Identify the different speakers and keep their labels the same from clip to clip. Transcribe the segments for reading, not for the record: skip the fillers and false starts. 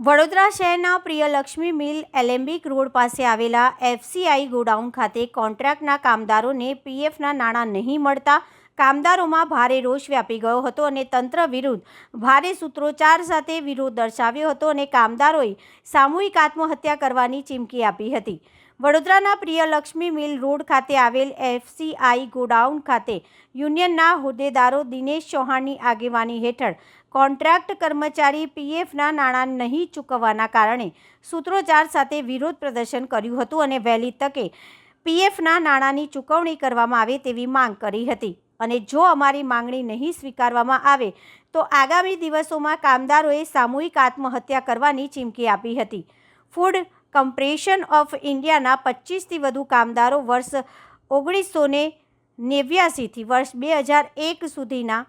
Speaker 1: વડોદરા શહેરના પ્રિયલક્ષ્મી મિલ એલેમ્બિક રોડ પાસે આવેલા એફસીઆઈ ગોડાઉન ખાતે કોન્ટ્રાક્ટના કામદારોને પીએફના નાણાં નહીં મળતા કામદારોમાં ભારે રોષ વ્યાપી ગયો હતો અને તંત્ર વિરુદ્ધ ભારે સૂત્રોચ્ચાર સાથે વિરોધ દર્શાવ્યો હતો અને કામદારોએ સામૂહિક આત્મહત્યા કરવાની ચીમકી આપી હતી। વડોદરાના પ્રિયલક્ષ્મી મિલ રોડ ખાતે આવેલ એફસીઆઈ ગોડાઉન ખાતે યુનિયનના હોદ્દેદારો દિનેશ ચૌહાણની આગેવાની હેઠળ કોન્ટ્રાક્ટ કર્મચારી પીએફના નાણાં નહીં ચૂકવવાના કારણે સૂત્રોચ્ચાર સાથે વિરોધ પ્રદર્શન કર્યું હતું અને વહેલી તકે પીએફના નાણાંની ચૂકવણી કરવામાં આવે તેવી માંગ કરી હતી અને જો અમારી માંગણી નહીં સ્વીકારવામાં આવે તો આગામી દિવસોમાં કામદારોએ સામૂહિક આત્મહત્યા કરવાની ચીમકી આપી હતી। ફૂડ કોર્પોરેશન ઓફ ઇન્ડિયાના 25થી વધુ કામદારો વર્ષ 1989 થી વર્ષ 2001 સુધીના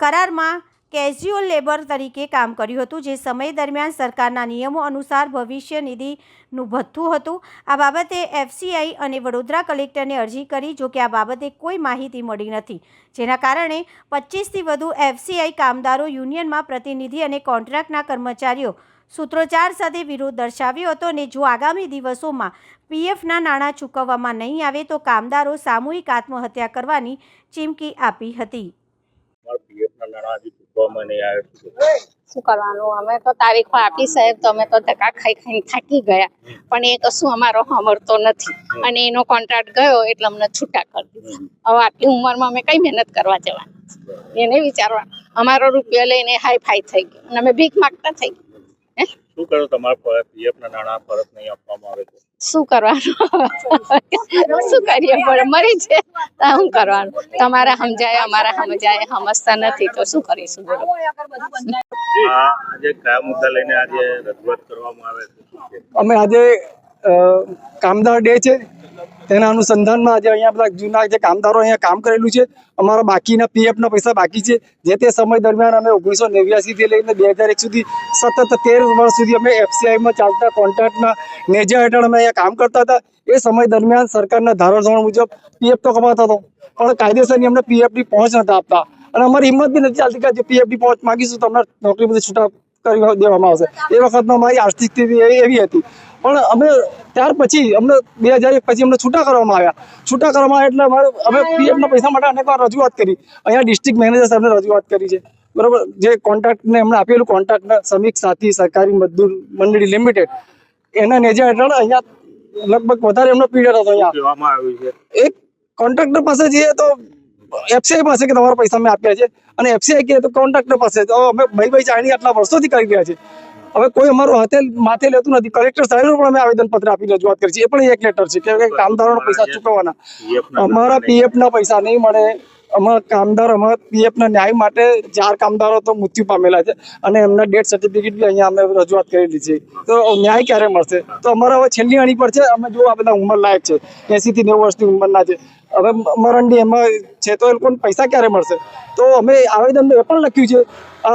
Speaker 1: કરારમાં કેઝ્યુઅલ લેબર તરીકે કામ કર્યું હતું, જે સમય દરમિયાન સરકારના નિયમો અનુસાર ભવિષ્ય નિધિનું ભથ્થું હતું। આ બાબતે એફસીઆઈ અને વડોદરા કલેક્ટરને અરજી કરી, જો કે આ બાબતે કોઈ માહિતી મળી નથી, જેના કારણે 25થી વધુ એફસીઆઈ કામદારો યુનિયનમાં પ્રતિનિધિ અને કોન્ટ્રાક્ટના કર્મચારીઓ સૂત્રોચ્ચાર સાથે વિરોધ દર્શાવ્યો હતો અને જો આગામી દિવસોમાં પીએફના નાણાં ચૂકવવામાં નહીં આવે તો કામદારો સામૂહિક આત્મહત્યા કરવાની ચીમકી આપી હતી।
Speaker 2: શું કરવાનું, અમે તો તારીખો આપી સાહેબ, તો અમે તો ધક્કા ખાઈ ખાઈને થાકી ગયા, પણ એ કશું અમારો સાંભળતો નથી અને એનો કોન્ટ્રાક્ટ ગયો એટલે અમને છૂટા કરી દીધા। હવે આટલી ઉંમરમાં અમે કઈ મહેનત કરવા જવાના, એને વિચારવાનું। અમારો રૂપિયો લઈને હાઈ ફાઈ થઈ ગયો અને અમે ભીખ માંગતા થઈ ગયા।
Speaker 3: શું કરો તમારા પીએફના નાણાં પરત નહીં આપવામાં આવે તો
Speaker 2: શું કરવાનું, શું કરીએ, પડે મરી છે તો શું કરવાનું? તમારા સમજાય અમારા સમજાય, સમજતા નથી તો શું કરીશું બોલો।
Speaker 3: આજે કયા મુદ્દા લઈને આજે રજૂઆત કરવામાં આવે છે?
Speaker 4: અમે આજે કામદાર ડે છે તેના અનુસંધાનમાં આજે અહીંયા બધા જૂના જે કામદારો અહીંયા કામ કરેલું છે, અમારા બાકીના પીએફના પૈસા બાકી છે, જે તે સમય દરમિયાન અમે 1989 થી લઈને 2001 સુધી સતત 13 વર્ષ સુધી અમે એફસીઆઈમાં ચાલતા કોન્ટ્રાક્ટના નેજા હેઠળ અમે અહીંયા કામ કરતા હતા। એ સમય દરમિયાન સરકારના ધારાધોરણ મુજબ પીએફ તો કમાતા હતો, પણ કાયદેસરની અમને પીએફની પહોંચ નતા આપતા અને અમારી હિંમત બી નથી ચાલતી કે જે પીએફની પહોંચ માગીશું તો અમને નોકરીમાંથી છૂટા કરી દેવામાં આવશે। એ વખતમાં અમારી આર્થિક સ્થિતિ એવી હતી, પણ અમે ત્યાર પછી અમને 2001 પછી અમને છૂટા કરવામાં આવ્યા। છૂટા કરવામાં એટલે અમે પીએફના પૈસા માટે અનેક વાર રજૂઆત કરી, અહીંયા ડિસ્ટ્રિક્ટ મેનેજર સાહેબને રજૂઆત કરી છે, બરોબર। જે કોન્ટ્રાક્ટને એમણે આપેલું કોન્ટ્રાક્ટને શ્રમિક સાથી સહકારી મજદૂર મંડળી લિમિટેડ એના નેજા હેઠળ અહીંયા લગભગ વધારે એમનો પીરિયડ હતો। અહીંયા એક કોન્ટ્રાક્ટર પાસે જઈએ તો એફસીઆઈ પાસે કે તમારા પૈસા મેં આપ્યા છે અને એફસીઆઈ કહે તો કોન્ટ્રાક્ટર પાસે અમે ભાઈ ચાણી આટલા વર્ષોથી કરી રહ્યા છે। હવે કોઈ અમારું હાથે માથે લેતું નથી। કલેક્ટર સાહેબને પણ અમે આવેદનપત્ર આપી રજૂઆત કરી છે, એ પણ એક લેટર છે કે કામદારોના પૈસા ચૂકવવાના, અમારા પીએફના પૈસા નહીં મળે। અમારા કામદાર અમારા પીએફના ન્યાય માટે 4 કામદારો તો મૃત્યુ પામેલા છે અને એમના ડેથ સર્ટિફિકેટ બી અહીંયા અમે રજૂઆત કરેલી છે, તો ન્યાય ક્યારે મળશે? તો અમારા હવે છેલ્લી અણી પર છે, અમે જો આ બધા ઉંમર લાયક છે, 80 થી 90 વર્ષની ઉંમરના છે, હવે મરણની એમાં છે, તો એ લોકોને પૈસા ક્યારે મળશે? તો અમે આવેદન એ પણ લખ્યું છે,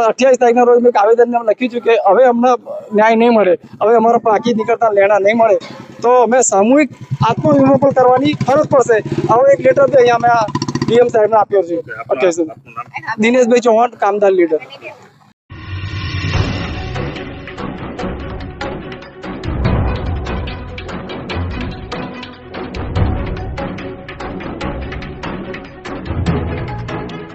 Speaker 4: 28 તારીખના રોજ મેં આવેદન લખ્યું છે કે હવે અમને ન્યાય નહીં મળે, હવે અમારા બાકી નીકળતા લેણા નહીં મળે તો અમે સામૂહિક આત્મવિલોપન કરવાની ફરજ પડશે। આવો એક લેટર બી અહીંયા અમે ડીએમ સાહેબને આપ્યો છે। દિનેશભાઈ ચૌહાણ, કામદાર લીડર।